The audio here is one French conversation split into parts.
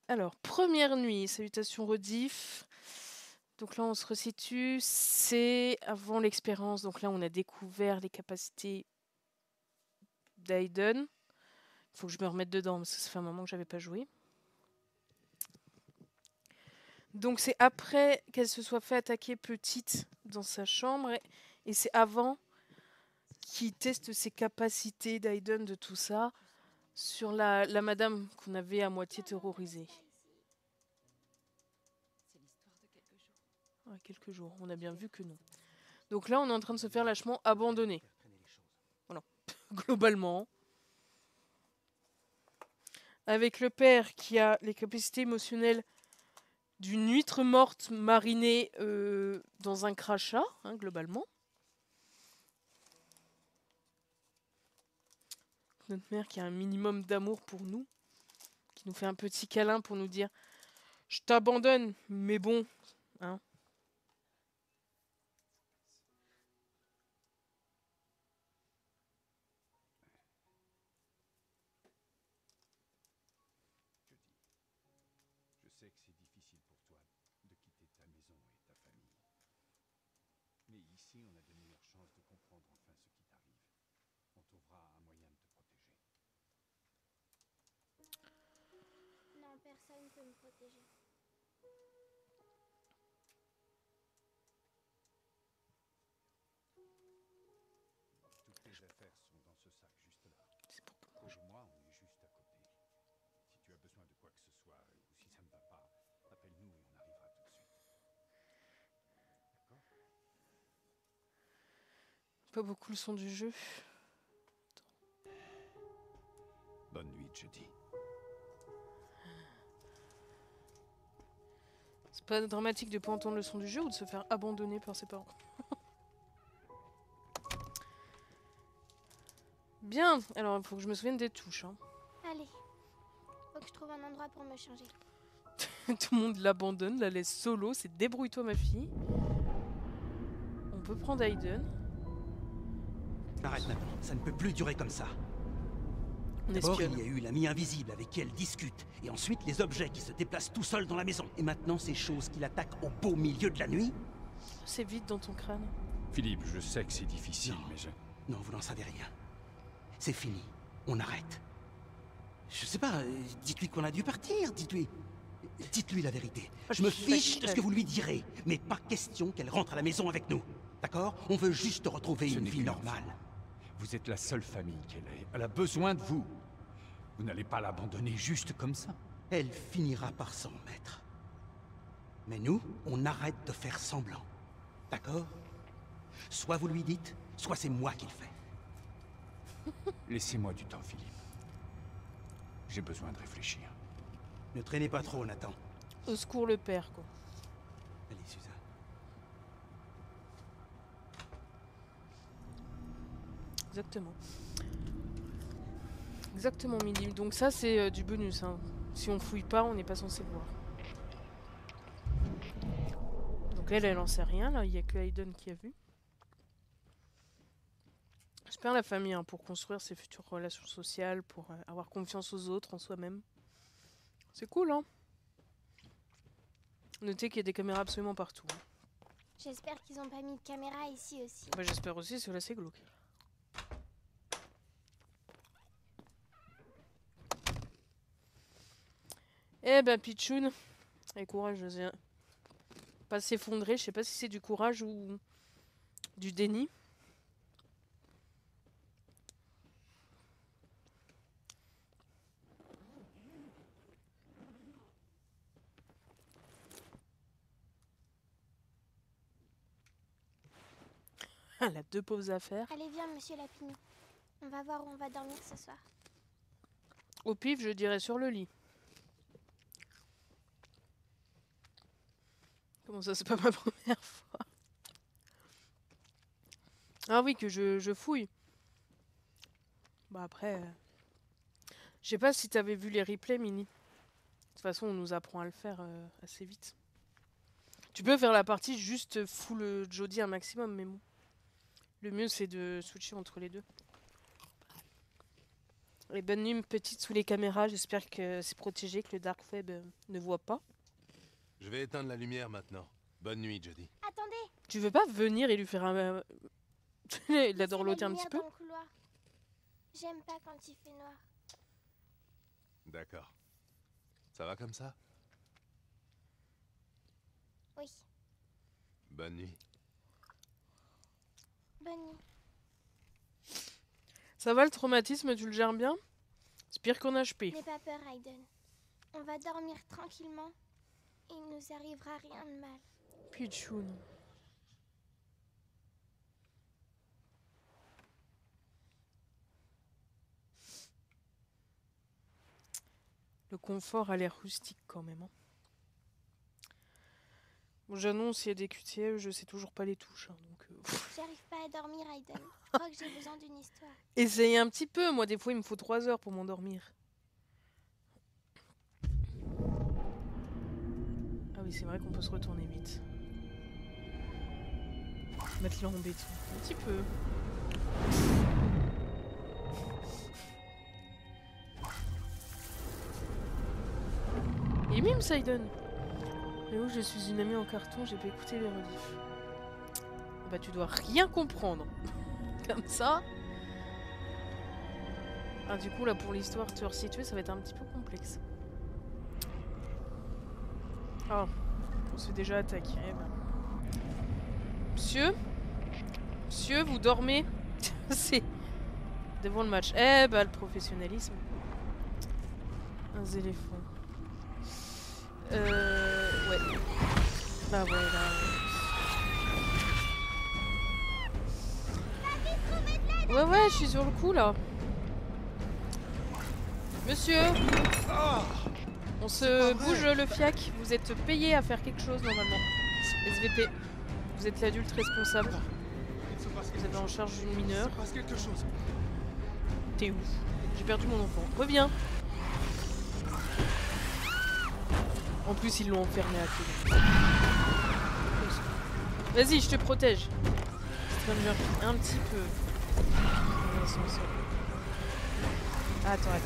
Alors, première nuit, salutations rediff. Donc là, on se resitue, c'est avant l'expérience. Donc là, on a découvert les capacités d'Aiden. Il faut que je me remette dedans parce que ça fait un moment que j'avais pas joué. Donc c'est après qu'elle se soit fait attaquer petite dans sa chambre et c'est avant qu'il teste ses capacités d'Aiden de tout ça sur la madame qu'on avait à moitié terrorisée. Ouais, quelques jours, on a bien vu que non. Donc là, on est en train de se faire lâchement abandonner. Voilà, globalement. Avec le père qui a les capacités émotionnelles d'une huître morte marinée dans un crachat, hein, globalement. Notre mère qui a un minimum d'amour pour nous, qui nous fait un petit câlin pour nous dire « Je t'abandonne, mais bon, hein. » Je sais que c'est difficile pour toi de quitter ta maison et ta famille. Mais ici, on a de meilleures chances de comprendre enfin ce qui t'arrive. On trouvera un moyen de te protéger. Non, personne ne peut me protéger. Toutes tes affaires sont dans ce sac juste là. C'est pour que Pour moi, on est juste à côté. Si tu as besoin de quoi que ce soit, ou si ça ne va pas, appelle-nous et on arrivera tout de suite. D'accord ? pas beaucoup le son du jeu. Bonne nuit, Judy. C'est pas dramatique de pas entendre le son du jeu ou de se faire abandonner par ses parents. Bien, alors il faut que je me souvienne des touches. Hein. Allez, faut que je trouve un endroit pour me changer. Tout le monde l'abandonne, la laisse solo, c'est débrouille-toi ma fille. On peut prendre Aiden. Arrête maintenant, ça ne peut plus durer comme ça. On D'abord, espionne. il y a eu l'ami invisible avec qui elle discute, et ensuite les objets qui se déplacent tout seuls dans la maison. Et maintenant, ces choses qui l'attaquent au beau milieu de la nuit. C'est vide dans ton crâne. Philippe, je sais que c'est difficile, Non. mais je... Non, vous n'en savez rien. C'est fini. On arrête. Je sais pas, dites-lui qu'on a dû partir, dites-lui. Dites-lui la vérité. Je me fiche de ce que vous lui direz, mais pas question qu'elle rentre à la maison avec nous. D'accord? On veut juste retrouver Ce une n'est vie qu'une normale. Vous êtes la seule famille qu'elle ait. Elle a besoin de vous. Vous n'allez pas l'abandonner juste comme ça. Elle finira par s'en remettre. Mais nous, on arrête de faire semblant. D'accord? Soit vous lui dites, soit c'est moi qui le fais. Laissez-moi du temps, Philippe. J'ai besoin de réfléchir. Ne traînez pas trop, Nathan. Au secours le père, quoi. Allez, Suzanne. Exactement. Exactement, Milly. Donc ça, c'est du bonus. Hein. Si on fouille pas, on n'est pas censé le voir. Donc elle en sait rien, là. Il n'y a que Aiden qui a vu. J'espère la famille, hein, pour construire ses futures relations sociales, pour avoir confiance aux autres, en soi-même. C'est cool, hein. Notez qu'il y a des caméras absolument partout. J'espère qu'ils ont pas mis de caméra ici aussi. Bah, j'espère aussi, parce que là, c'est glauque. Eh ben, Pichoun, et courage, je sais. Pas s'effondrer, je sais pas si c'est du courage ou du déni. Elle a deux pauvres affaires. Allez, viens, monsieur Lapine. On va voir où on va dormir ce soir. Au pif, je dirais sur le lit. Comment ça, c'est pas ma première fois? Ah oui, que je fouille. Bah après, Je sais pas si t'avais vu les replays, Mini. De toute façon, on nous apprend à le faire assez vite. Tu peux faire la partie juste full Jodie un maximum, mais bon. Le mieux, c'est de switcher entre les deux. Et bonne nuit, petite sous les caméras. J'espère que c'est protégé, que le Dark Web ne voit pas. Je vais éteindre la lumière maintenant. Bonne nuit, Jodie. Attendez. Tu veux pas venir et lui faire un... Il adore l'autre un petit peu. Dans le couloir. J'aime pas quand il fait noir. D'accord. Ça va comme ça? Oui. Bonne nuit. Bonne nuit. Ça va le traumatisme, tu le gères bien? C'est pire qu'en HP. N'aie pas peur, Aiden. On va dormir tranquillement. Et il nous arrivera rien de mal. Pichoun. Le confort a l'air rustique quand même. Hein. Bon, j'annonce, il y a des QTF, je sais toujours pas les touches. Hein, donc, J'arrive pas à dormir, Aiden. Je crois que j'ai besoin d'une histoire. Essayez un petit peu, moi des fois il me faut 3 heures pour m'endormir. Ah oui, c'est vrai qu'on peut se retourner vite. Mettre-le en béton. Un petit peu. Et mime, Saiden. Mais où je suis une amie en carton, j'ai pas écouté les rediffs. Bah tu dois rien comprendre. Comme ça. Ah du coup là pour l'histoire te resituer ça va être un petit peu complexe. Oh, on se fait déjà attaquer. Eh ben. Monsieur? Monsieur, vous dormez? C'est devant le match. Eh bah le professionnalisme. Un éléphant. Ouais. Bah ouais, là. Ouais, je suis sur le coup là. Monsieur, on se bouge le fiac. Vous êtes payé à faire quelque chose normalement. SVP, vous êtes l'adulte responsable. Vous êtes en charge d'une mineure. T'es où? J'ai perdu mon enfant. Reviens. En plus, ils l'ont enfermé à clé. Vas-y, je te protège. Stranger, un petit peu. Attends.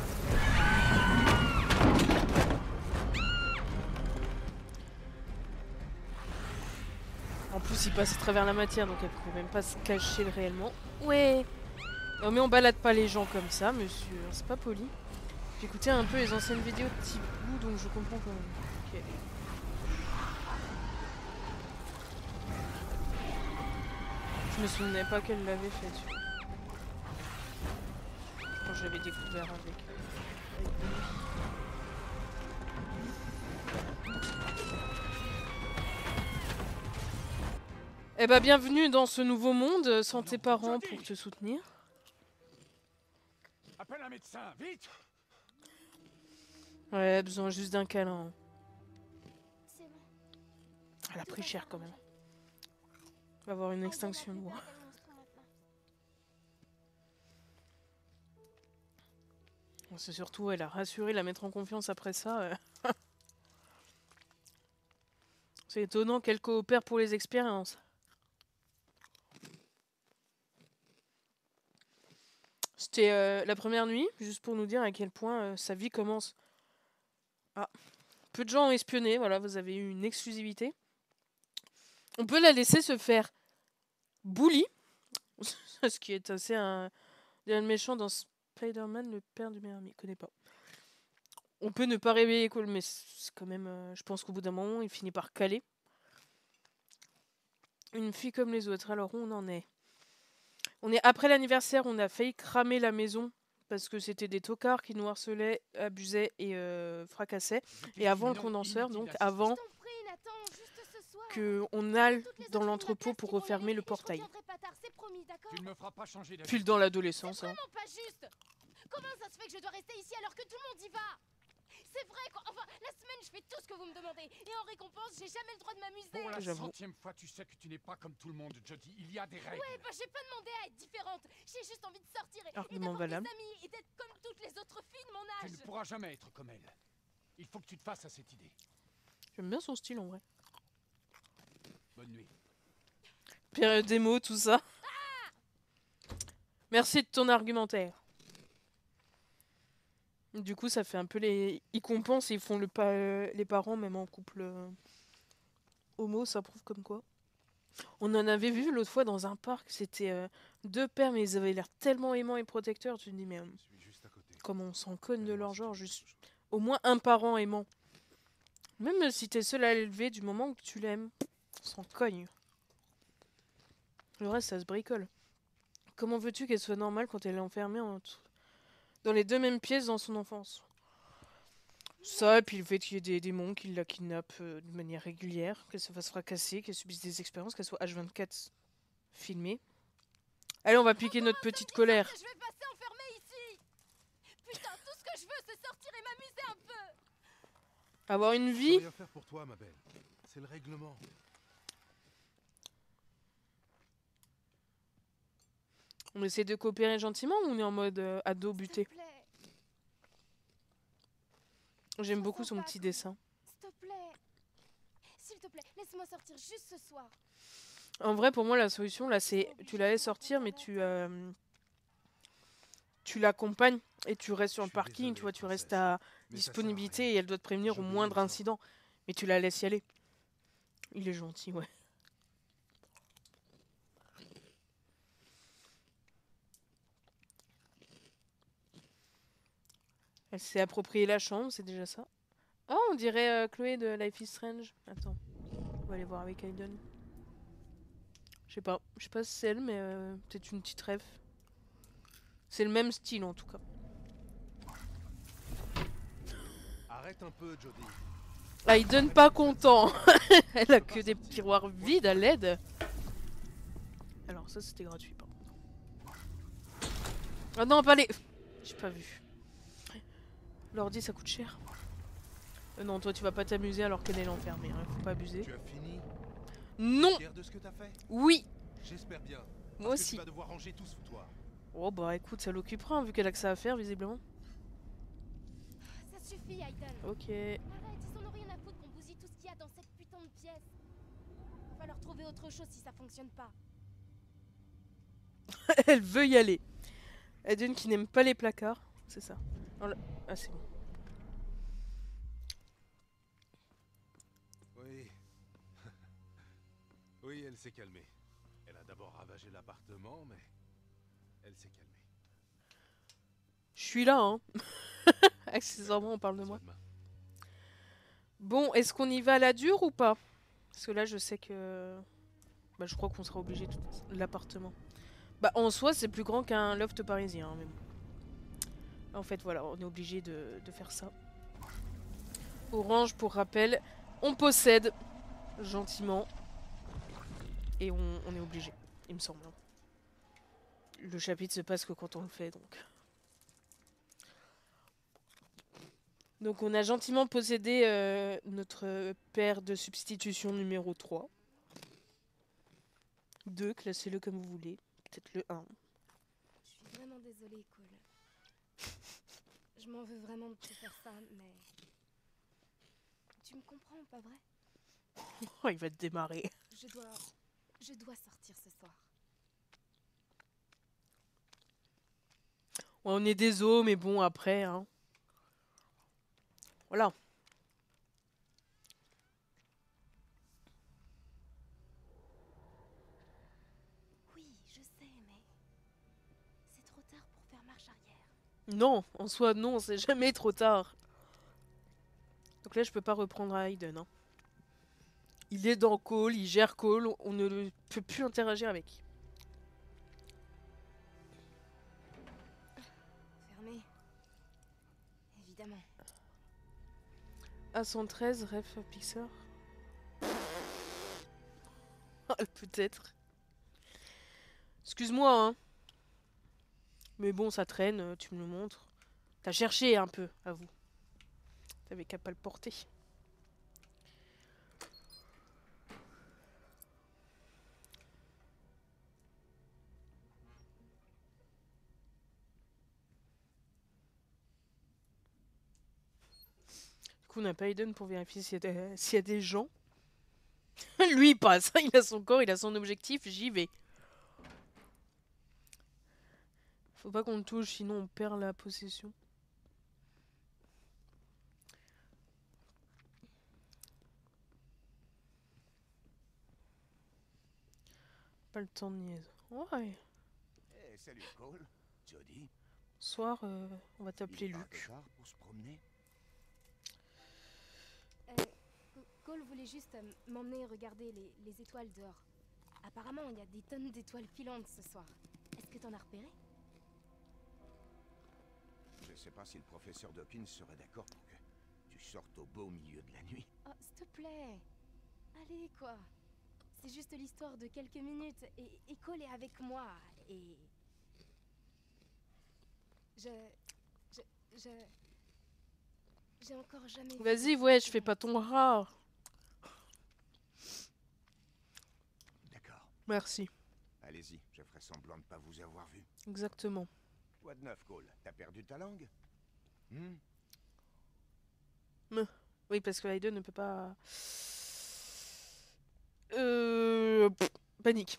En plus, il passe à travers la matière, donc elle pouvait même pas se cacher réellement. Ouais. Non, mais on balade pas les gens comme ça, monsieur. C'est pas poli. J'ai écouté un peu les anciennes vidéos de Type Blue, donc je comprends quand même. Ok. Je me souvenais pas qu'elle l'avait fait. Quand je l'avais découvert avec Eh bah bienvenue dans ce nouveau monde sans tes parents pour te soutenir. Appelle un médecin, vite! Ouais, besoin juste d'un câlin. C'est bon. Elle a pris cher quand même. On va avoir une extinction de voix. C'est surtout, elle a rassuré, la mettre en confiance après ça. C'est étonnant qu'elle coopère pour les expériences. C'était la première nuit, juste pour nous dire à quel point sa vie commence. Ah, peu de gens ont espionné, voilà, vous avez eu une exclusivité. On peut la laisser se faire bully, ce qui est assez un méchant dans Spider-Man, le père du meilleur ami, je connais pas. On peut ne pas réveiller Cole, mais c'est quand même, je pense qu'au bout d'un moment, il finit par caler. Une fille comme les autres, alors où on en est? On est après l'anniversaire, on a failli cramer la maison parce que c'était des tocards qui nous harcelaient, abusaient et fracassaient. Et avant le condenseur, donc avant qu'on aille dans l'entrepôt pour refermer le portail. Tu ne me feras pas changer d'avis. Puis dans l'adolescence. Hein. Pas juste. Comment ça se fait que je dois rester ici alors que tout le monde y va? C'est vrai quoi. Enfin, la semaine je fais tout ce que vous me demandez et en récompense j'ai jamais le droit de m'amuser. Pour la J'avoue. 100e fois, tu sais que tu n'es pas comme tout le monde, Jodie. Il y a des règles. Ouais, bah j'ai pas demandé à être différente. J'ai juste envie de sortir et Argument d'avoir des valable. amis et d'être comme toutes les autres filles de mon Tu âge. ne pourras jamais être comme elle. Il faut que tu te fasses à cette idée. J'aime bien son style en vrai. Bonne nuit. Période démo, tout ça. Merci de ton argumentaire. Du coup, ça fait un peu les... Ils compensent et ils font les parents, même en couple homo, ça prouve comme quoi. On en avait vu l'autre fois dans un parc, c'était deux pères, mais ils avaient l'air tellement aimants et protecteurs. Tu te dis, mais Je suis juste à côté. comment on s'en cogne de Fais-moi leur si genre, tu veux juste quelque chose. au moins un parent aimant. Même si t'es seul à l'élever, du moment que tu l'aimes, on s'en cogne. Le reste, ça se bricole. Comment veux-tu qu'elle soit normale quand elle est enfermée dans les deux mêmes pièces dans son enfance? Ça, et puis le fait qu'il y ait des démons qui la kidnappent de manière régulière, qu'elle se fasse fracasser, qu'elle subisse des expériences, qu'elle soit H24 filmée. Allez, on va piquer notre petite colère. Que je vais passer enfermée ici. Putain, tout ce que je veux, c'est sortir et m'amuser un peu. Avoir une Je peux vie. rien faire pour toi, ma belle. C'est le règlement. On essaie de coopérer gentiment ou on est en mode ado S'il buté? te plaît, J'aime je beaucoup sens son pas petit comme- dessin. s'il te plaît. S'il te plaît, laisse-moi sortir juste ce soir. En vrai, pour moi, la solution, là, c'est tu la laisses sortir, mais tu l'accompagnes et tu restes sur Je le suis parking, désolé, tu vois, tu restes princesse, à mais ça sert à disponibilité rien. et elle doit te prévenir au J'obéis moindre aux ordres. incident. Mais tu la laisses y aller. Il est gentil, ouais. Elle s'est approprié la chambre, c'est déjà ça. Oh, on dirait Chloé de Life is Strange. Attends, on va aller voir avec Aiden. Je sais pas si c'est elle, mais peut-être une petite rêve. C'est le même style en tout cas. Arrête un peu, Jodie. Aiden pas content. Elle a que des tiroirs vides à l'aide. Alors ça c'était gratuit par contre. Ah non, pas les... J'ai pas vu. L'ordi ça coûte cher. Non, toi tu vas pas t'amuser alors qu'elle est enfermée, hein. Faut pas abuser. Tu as fini? Non. Fier de ce que t'as fait? Oui. J'espère bien. Moi Parce que aussi. tu vas devoir ranger tout ce foutoir. Oh bah écoute, ça l'occupera hein, vu qu'elle a que ça à faire visiblement. Ça suffit, Aiden. Ok. Arrête, ils en ont rien à foutre qu'on bousille tout ce qu'il y a dans cette putain de pièce. Va leur trouver autre chose si ça fonctionne pas. Elle veut y aller. Aiden qui n'aime pas les placards, c'est ça. Oh là- Ah c'est bon. Oui. Oui, elle s'est calmée. Elle a d'abord ravagé l'appartement, mais elle s'est calmée. Je suis là hein. Accessoirement on parle de moi. Sois demain. Bon, est-ce qu'on y va à la dure ou pas? Parce que là je sais que... Bah je crois qu'on sera obligé de l'appartement. Bah en soi c'est plus grand qu'un loft parisien hein, mais bon. En fait voilà, on est obligé de faire ça. Orange pour rappel, on possède gentiment. Et on est obligé, il me semble. Le chapitre se passe que quand on le fait donc. Donc on a gentiment possédé notre paire de substitution numéro 3. 2, classez-le comme vous voulez. Peut-être le 1. Je suis vraiment désolée, Cole. Je m'en veux vraiment de te faire ça, mais... Tu me comprends, pas vrai? Oh, il va te démarrer. Je dois sortir ce soir. Ouais, on est des os, mais bon, après, hein. Voilà. Oui, je sais, mais... C'est trop tard pour faire marche arrière. Non, en soi, non, c'est jamais trop tard. Donc là, je peux pas reprendre à Aiden. Hein. Il est dans Call, il gère Call, on ne peut plus interagir avec. Fermé. Évidemment. A113, ref Pixar. Peut-être. Excuse-moi, hein. Mais bon, ça traîne, tu me le montres. T'as cherché un peu, à vous. T'avais qu'à pas le porter. coup, on n'a pas Aiden pour vérifier s'il y a des gens. Lui, il passe. Il a son corps, il a son objectif, j'y vais. Faut pas qu'on le touche, sinon on perd la possession. Pas le temps de niaise. Ouais. Eh, salut Cole. Jody. Soir, on va t'appeler Il est pas Luc. tard pour se promener. Cole voulait juste m'emmener regarder les étoiles dehors. Apparemment, il y a des tonnes d'étoiles filantes ce soir. Est-ce que t'en as repéré? Je sais pas si le professeur Dawkins serait d'accord pour que tu sortes au beau milieu de la nuit. Oh, s'il te plaît. Allez, quoi. C'est juste l'histoire de quelques minutes et Cole est avec moi et... J'ai encore jamais... vu Vas-y, de ouais, je filante. fais pas ton rare. D'accord. Merci. Allez-y, je ferai semblant de pas vous avoir vu. Exactement. Quoi de neuf, Cole? T'as perdu ta langue? Oui, parce que Aiden ne peut pas... Panique.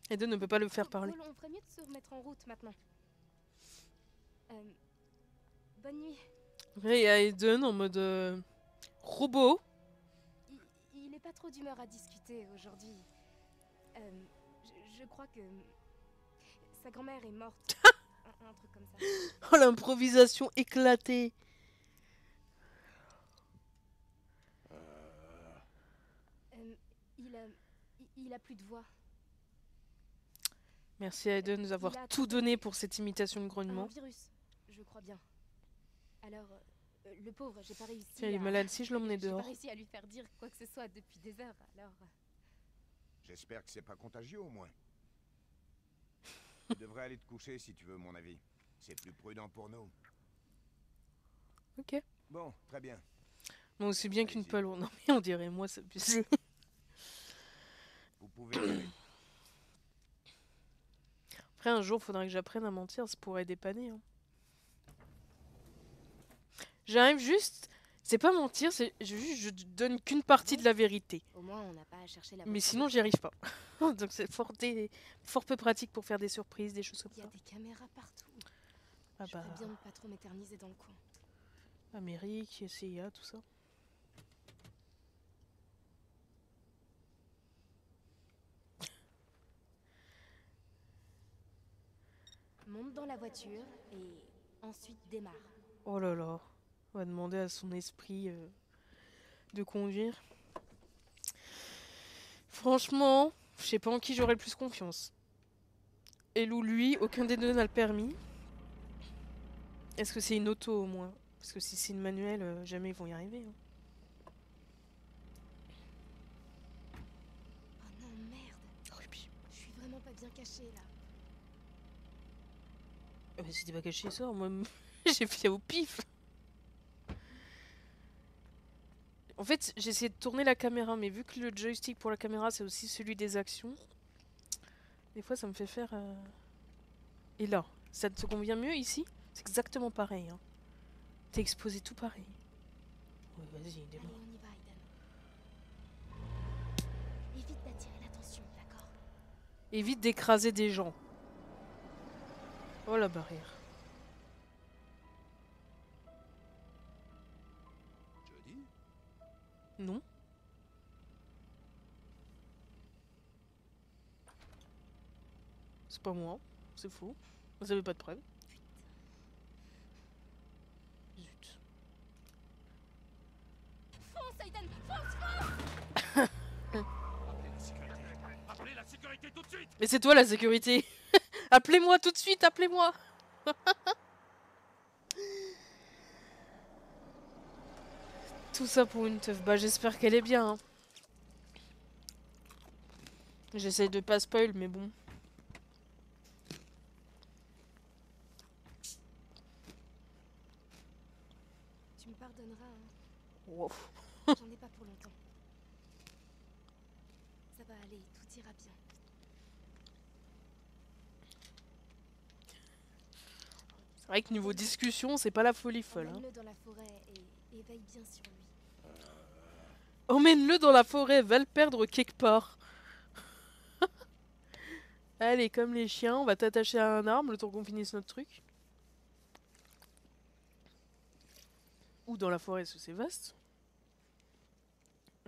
Aiden ne peut pas le faire parler. Cole, on ferait mieux de se remettre en route maintenant. Bonne nuit. Et Aiden en mode robot. Il est pas trop d'humeur à discuter aujourd'hui. Je crois que sa grand-mère est morte. un truc comme ça. Oh, l'improvisation éclatée. Il a plus de voix. Merci à Aiden de nous avoir Il a tout attrapé donné pour cette imitation de un grognement. virus, je crois bien. Alors, le pauvre, j'ai pas réussi Tiens, il est malade, si je l'emmenais J'ai dehors. pas réussi à lui faire dire quoi que ce soit depuis des heures, alors... J'espère que c'est pas contagieux au moins. Tu devrais aller te coucher si tu veux mon avis. C'est plus prudent pour nous. Ok. Bon, très bien. Bon, aussi bien qu'une Allez-y. pelle. Non, mais on dirait moi, ça puisse. Vous pouvez y aller. Après, un jour, faudrait que j'apprenne à mentir, ça pourrait dépanner. Hein. J'arrive juste... C'est pas mentir, c'est je donne qu'une partie de la vérité. Au moins, on n'a pas à chercher la Mais bonne sinon, j'y arrive pas. Donc c'est fort peu pratique pour faire des surprises, des choses comme Il y a ça. des caméras partout. Ah Je bah, ferais bien de pas trop m'éterniser dans le coin. Amérique, CIA, tout ça. Monte dans la voiture et ensuite démarre. Oh là là. On va demander à son esprit de conduire. Franchement, je sais pas en qui j'aurais le plus confiance. Elle ou lui, aucun des deux n'a le permis. Est-ce que c'est une auto au moins? Parce que si c'est une manuelle, jamais ils vont y arriver. Hein. Oh non, merde. Oh, et puis, Je suis vraiment pas bien cachée là. bah, si t'es pas caché, sors. Moi, j'ai fait au pif. En fait, j'ai essayé de tourner la caméra, mais vu que le joystick pour la caméra, c'est aussi celui des actions, des fois, ça me fait faire... Et là, ça te convient mieux ici? C'est exactement pareil. Hein. T'es exposé tout pareil. Ouais, vas-y, Allez, démarre. on y va, Aiden. Évite d'attirer l'attention, d'accord? Évite d'écraser des gens. Oh, la barrière. Jody? Non. C'est pas moi. C'est faux. Vous avez pas de preuve. Zut. Fonce, Aiden! Fonce! Appelez la sécurité! Appelez la sécurité tout de suite! Mais c'est toi la sécurité. Appelez-moi tout de suite, appelez-moi. Tout ça pour une teuf. Bah j'espère qu'elle est bien. Hein. J'essaye de pas spoil, mais bon. Tu me pardonneras, hein. Wow. J'en ai pas pour longtemps. Ça va aller, tout ira bien. C'est vrai que niveau discussion, c'est pas la folie folle. Hein. Emmène-le dans la forêt et Et veille bien sur lui. Emmène-le dans la forêt, va le perdre quelque part. Allez, comme les chiens, on va t'attacher à un arbre le temps qu'on finisse notre truc. Ou dans la forêt, parce que c'est vaste.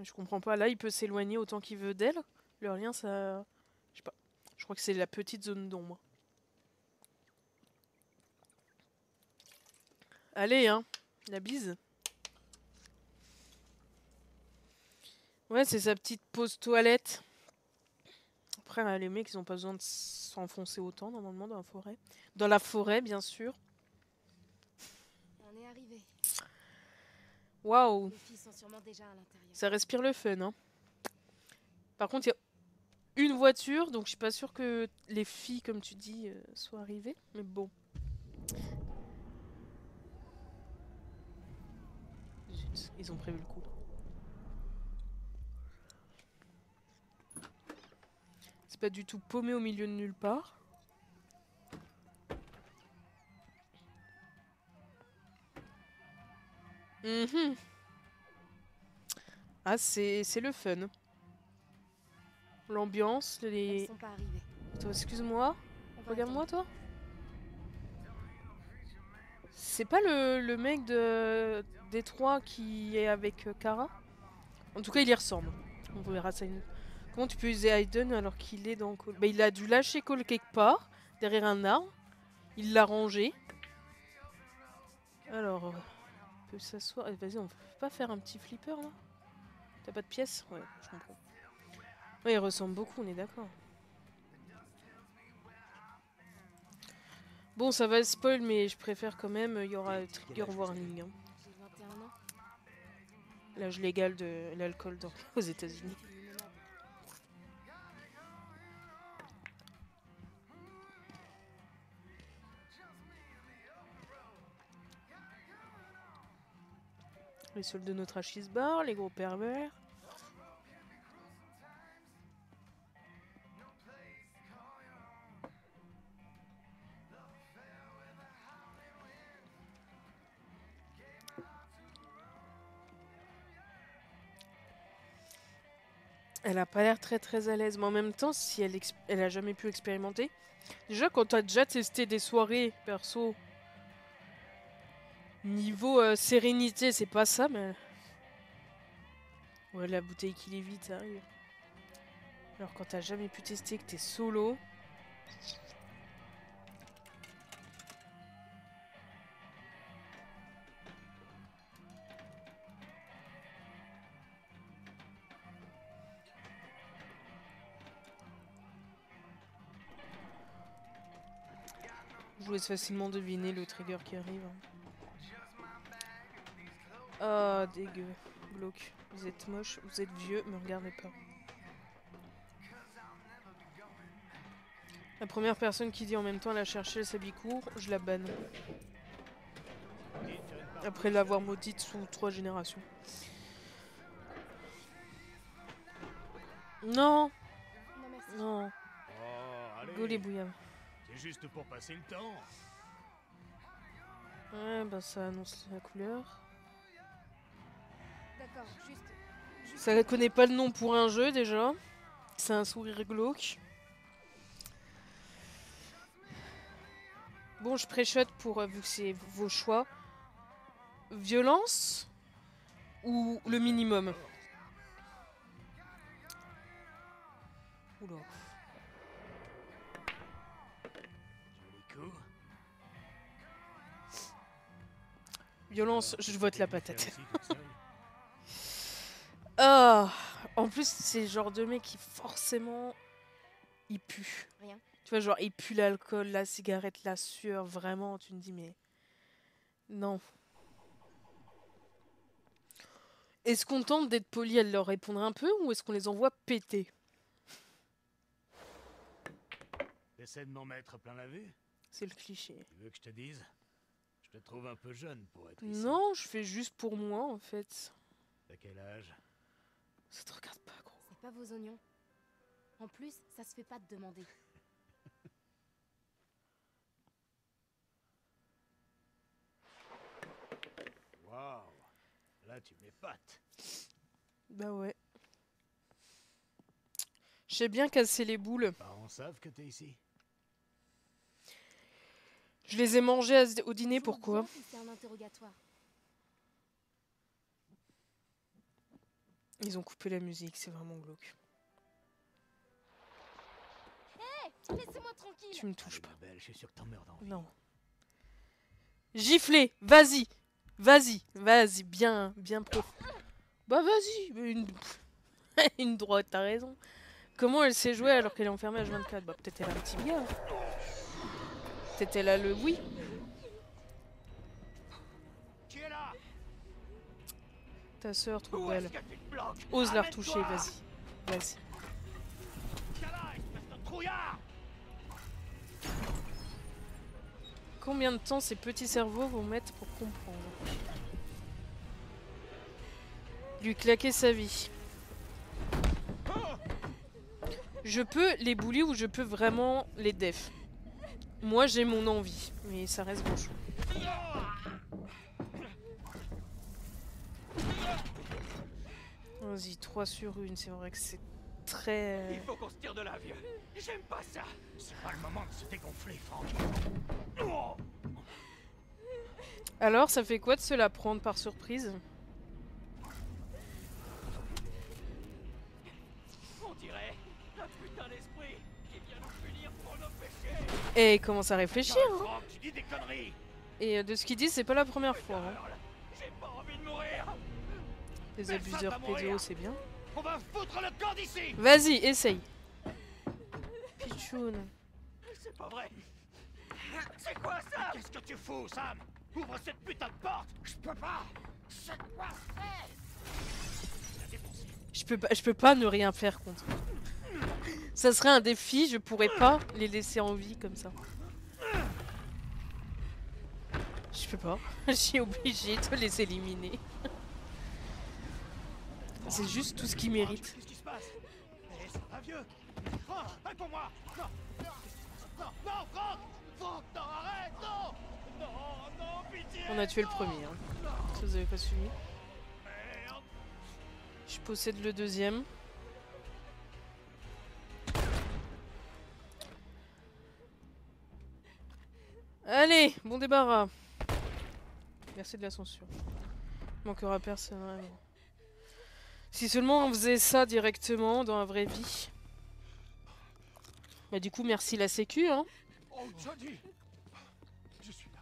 Je comprends pas, là il peut s'éloigner autant qu'il veut d'elle. Leur lien, ça... Je sais pas. Je crois que c'est la petite zone d'ombre. Allez, hein. La bise. Ouais, c'est sa petite pause toilette. Après, les mecs, ils ont pas besoin de s'enfoncer autant, normalement, dans la forêt. Dans la forêt, bien sûr. On est arrivé. Waouh. Les filles sont sûrement déjà à l'intérieur. Ça respire le fun, hein. Par contre, il y a une voiture, donc je suis pas sûre que les filles, comme tu dis, soient arrivées. Mais bon. Zut, ils ont prévu le coup. C'est pas du tout paumé au milieu de nulle part. Mhm. Ah, c'est le fun. L'ambiance, Elles les... sont pas arrivées. Toi, excuse-moi. On va Regarde-moi, attendre. toi. C'est pas le mec de Détroit qui est avec Kara? En tout cas, il y ressemble. On verra ça une... Comment tu peux user Aiden alors qu'il est dans Cole? Bah, il a dû lâcher Cole quelque part, derrière un arbre. Il l'a rangé. Alors, on peut s'asseoir. Vas-y, on peut pas faire un petit flipper, là? T'as pas de pièces? Ouais, je comprends. Ouais, il ressemble beaucoup, on est d'accord. Bon, ça va spoil, mais je préfère quand même. Il y aura trigger warning. Hein. J'ai 21 ans. L'âge légal de l'alcool aux États-Unis. Tu es minable. Les soldes de notre hachis bar, les gros pervers. Elle a pas l'air très à l'aise, mais en même temps, si elle a jamais pu expérimenter. Déjà, quand t'as déjà testé des soirées perso, niveau sérénité, c'est pas ça, mais. Ouais, la bouteille qui lévite, ça arrive. Alors, quand t'as jamais pu tester, que t'es solo. Je vous laisse facilement deviner le trigger qui arrive. Ah, dégueu. Glauque. Vous êtes moche, vous êtes vieux, me regardez pas. La première personne qui dit en même temps elle a cherché le s'habille court, je la banne. Après l'avoir maudite sous 3 générations. Non, Non, merci. non. Oh, allez. Go les bouillaves. C'est juste pour passer le temps. Ouais, bah ça annonce la couleur. D'accord, juste. Ça connaît pas le nom pour un jeu déjà. C'est un sourire glauque. Bon, je préchote pour, vu que c'est vos choix. Violence ou le minimum? Oula. Joli coup. Violence, je vote la patate. Faire ici, toute seule. Ah, en plus, c'est le genre de mec qui forcément il pue. Rien. Tu vois, genre il pue l'alcool, la cigarette, la sueur, vraiment, tu me dis mais non. Est-ce qu'on tente d'être poli à leur répondre un peu ou est-ce qu'on les envoie péter? T'essaies de m'en mettre plein la vue? C'est le cliché. Tu veux que je te dise? Je te trouve un peu jeune pour être ici. Non, je fais juste pour moi en fait. T'as quel âge? Ça te regarde pas, gros. C'est pas vos oignons. En plus, ça se fait pas de demander. Waouh! Là, tu m'épates. Bah ouais. J'ai bien cassé les boules. Les parents savent que t'es ici. Je les ai mangées au dîner, pourquoi? C'est un interrogatoire. Ils ont coupé la musique, c'est vraiment glauque. Laissez-moi tranquille. Tu me touches Allez, pas. ma belle, je suis sûr que t'en meurs d'envie. Non. Gifler, vas-y. Vas-y, vas-y, bien, bien pro. Bah vas-y, une droite, t'as raison. Comment elle sait jouer alors qu'elle est enfermée à H24? Bah peut-être elle a un petit bien. Peut-être elle a le oui. Qui est là? Ta sœur trop Où belle. est-ce que tu te bloques? Ose la Amène-toi. retoucher, vas-y. Vas-y. Tiens là, espèce de trouillard. Combien de temps ces petits cerveaux vont mettre pour comprendre? Lui claquer sa vie. Je peux les bully ou je peux vraiment les def. Moi j'ai mon envie, mais ça reste bon choix. Vas-y, 3 sur 1, c'est vrai que c'est très... Il faut qu'on se tire de là, vieux. J'aime pas ça. C'est pas le moment de se dégonfler, Franck. Oh. Alors, ça fait quoi de se la prendre par surprise? On dirait un putain d'esprit qui vient nous punir pour nos péchés. Et il commence à réfléchir, hein. Franck, tu dis des conneries. Et de ce qu'il dit, c'est pas la première fois. Hein. J'ai pas envie de mourir. Les abuseurs pédos, c'est bien. On va foutre le camp d'ici. Vas-y, essaye. Pichoun. C'est pas vrai. C'est quoi ça? Qu'est-ce que tu fous, Sam? Ouvre cette putain de porte. Je peux pas. C'est quoi Je peux pas ne rien faire contre. Ça serait un défi, je pourrais pas les laisser en vie comme ça. Je peux pas. Je suis obligée de les éliminer. C'est juste tout ce qu'ils méritent. Qu'est-ce qui se passe? Eh, ça va, vieux? Franck, réponds-moi. Non, non, non, Franck. Franck, non, arrête, non. Non, non, pitié. On a tué le premier. Hein. Si vous avez pas suivi. Je possède le deuxième. Allez, bon débarras. Merci de la censure. Manquera personne, vraiment. Si seulement on faisait ça directement dans la vraie vie. Bah du coup, merci la sécu, hein. Oh, Jody! Je suis là.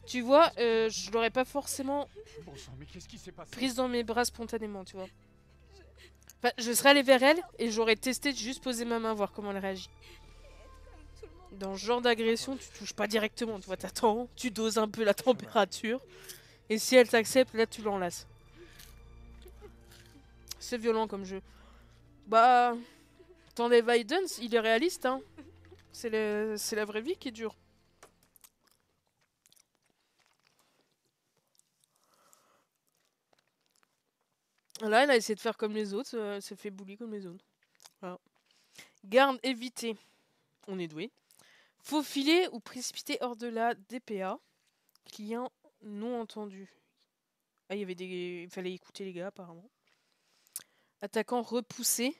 Tu vois, je l'aurais pas forcément Bon sang, mais qu'est-ce qui s'est passé? prise dans mes bras spontanément, tu vois. Enfin, je serais allée vers elle et j'aurais testé de juste poser ma main, voir comment elle réagit. Dans ce genre d'agression, tu touches pas directement, tu vois, t'attends, tu doses un peu la température. Et si elle t'accepte, là tu l'enlaces. C'est violent comme jeu. Bah... T'enlèves Aiden, il est réaliste, hein. C'est la vraie vie qui est dure. Là, elle a essayé de faire comme les autres, elle s'est fait bully comme les autres. Voilà. Garde évité. On est doué. Faufiler ou précipiter hors de la DPA. Client non entendu. Ah, il y avait des... Il fallait écouter les gars, apparemment. Attaquant repoussé.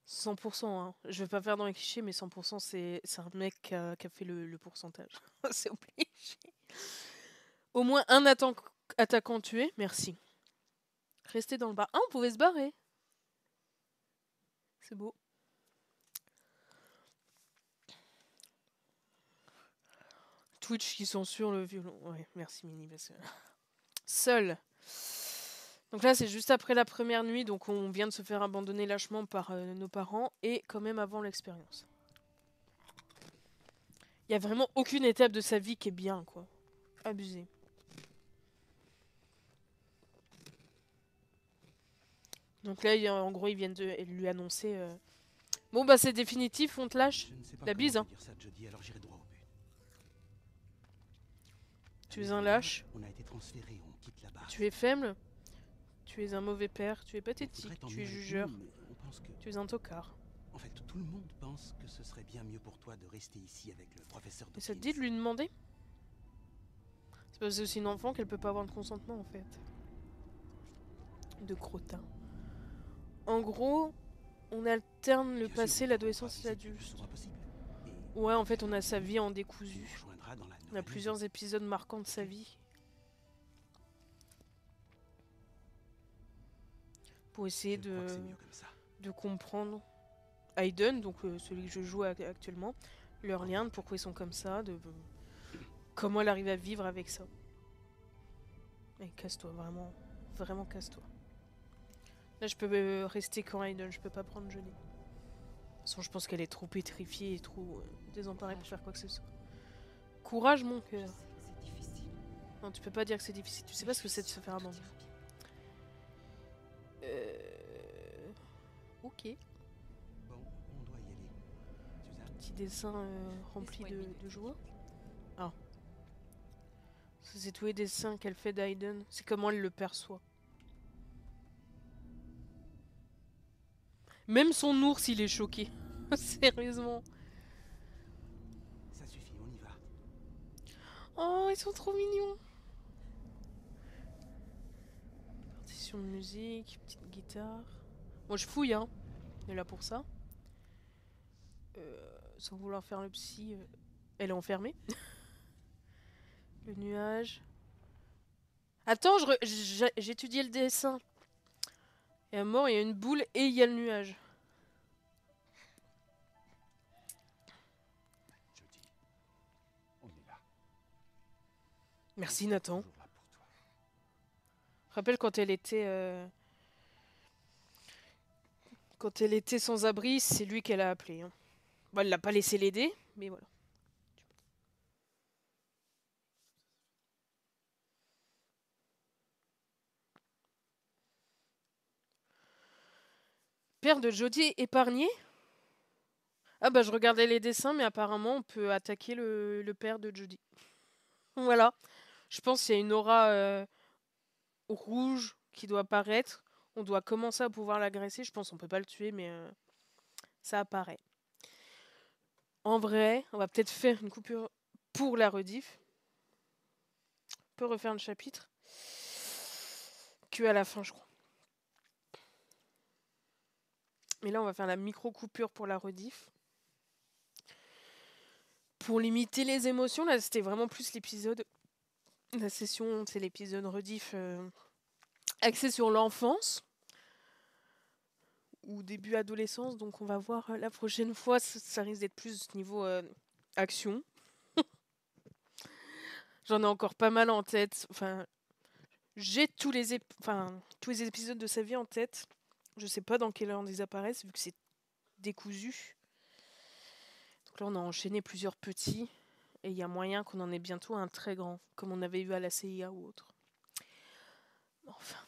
100%, hein. Je vais pas faire dans les clichés, mais 100% c'est un mec qui a fait le pourcentage. C'est obligé. Au moins un attaquant tué, merci. Restez dans le bar. Ah, on pouvait se barrer. C'est beau. Twitch qui censure le violon. Ouais, merci Mini. Parce que... Seul. Donc là, c'est juste après la première nuit, donc on vient de se faire abandonner lâchement par nos parents, et quand même avant l'expérience. Il n'y a vraiment aucune étape de sa vie qui est bien, quoi. Abusé. Donc là, en gros, ils viennent de lui annoncer... Bon, bah c'est définitif, on te lâche. La bise, hein. Ça, Jody, alors j'irai droit au but. Tu es un lâche. On a été transféré, on quitte la base. Tu es faible. Tu es un mauvais père. Tu es pathétique. Tu es jugeur. On pense que... Tu es un tocard. En fait, tout le monde pense que ce serait bien mieux pour toi de rester ici avec le professeur Et ça te Dawkins. dit de lui demander? C'est parce que c'est aussi une enfant qu'elle peut pas avoir de consentement en fait. De crottin. En gros, on alterne le Bien sûr, passé, on l'adolescence et pourra visiter l'adulte. ce sera possible. Et Ouais, en fait, on a sa vie en on décousu. rejoindra dans la On a nouvelle plusieurs maison. épisodes marquants de sa vie. Pour essayer Je crois que c'est mieux comme ça. de comprendre Aiden, donc celui que je joue actuellement, leur lien, de pourquoi ils sont comme ça, de comment elle arrive à vivre avec ça. Et casse-toi, vraiment, vraiment casse-toi. Là, je peux rester quand Aiden, je peux pas prendre Johnny. De toute façon, je pense qu'elle est trop pétrifiée et trop désemparée pour faire quoi que ce soit. Courage, mon cœur. C'est difficile. Non, tu peux pas dire que c'est difficile. Tu sais pas ce que c'est de se faire abandonner. Ok. Bon, on doit y aller. Suzanne, Petit dessin rempli Laisse-moi une minute. de joie. Ah. Ça, c'est tous les dessins qu'elle fait d'Aiden. C'est comment elle le perçoit. Même son ours, il est choqué. Sérieusement. ça suffit, on y va. Oh, ils sont trop mignons. Partition de musique, petite guitare. Moi, je fouille, hein. On est là pour ça. Sans vouloir faire le psy, elle est enfermée. Le nuage. Attends, j'étudiais le dessin. Et à mort, il y a une boule et il y a le nuage. Jodie, on est là. Merci Nathan. Toujours là pour toi. Rappelle quand elle était sans abri, c'est lui qu'elle a appelé. Hein. Bon, elle l'a pas laissé l'aider, mais voilà. Père de Jodie épargné? Ah bah je regardais les dessins, mais apparemment on peut attaquer le père de Jodie. Voilà. Je pense qu'il y a une aura rouge qui doit apparaître. On doit commencer à pouvoir l'agresser. Je pense qu'on peut pas le tuer, mais ça apparaît. En vrai, on va peut-être faire une coupure pour la rediff. On peut refaire le chapitre. Que à la fin, je crois. Mais là, on va faire la micro-coupure pour la rediff. Pour limiter les émotions, là, c'était vraiment plus l'épisode. La session, c'est l'épisode rediff axé sur l'enfance. Ou début adolescence. Donc, on va voir la prochaine fois. Ça risque d'être plus niveau action. J'en ai encore pas mal en tête. Enfin, j'ai tous les épisodes de sa vie en tête. Je sais pas dans quelle ordre ils apparaissent, vu que c'est décousu. Donc là, on a enchaîné plusieurs petits. Et il y a moyen qu'on en ait bientôt un très grand, comme on avait eu à la CIA ou autre. Enfin.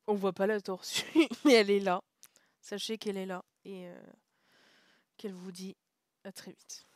On voit pas la tortue, mais elle est là. Sachez qu'elle est là. Et qu'elle vous dit à très vite.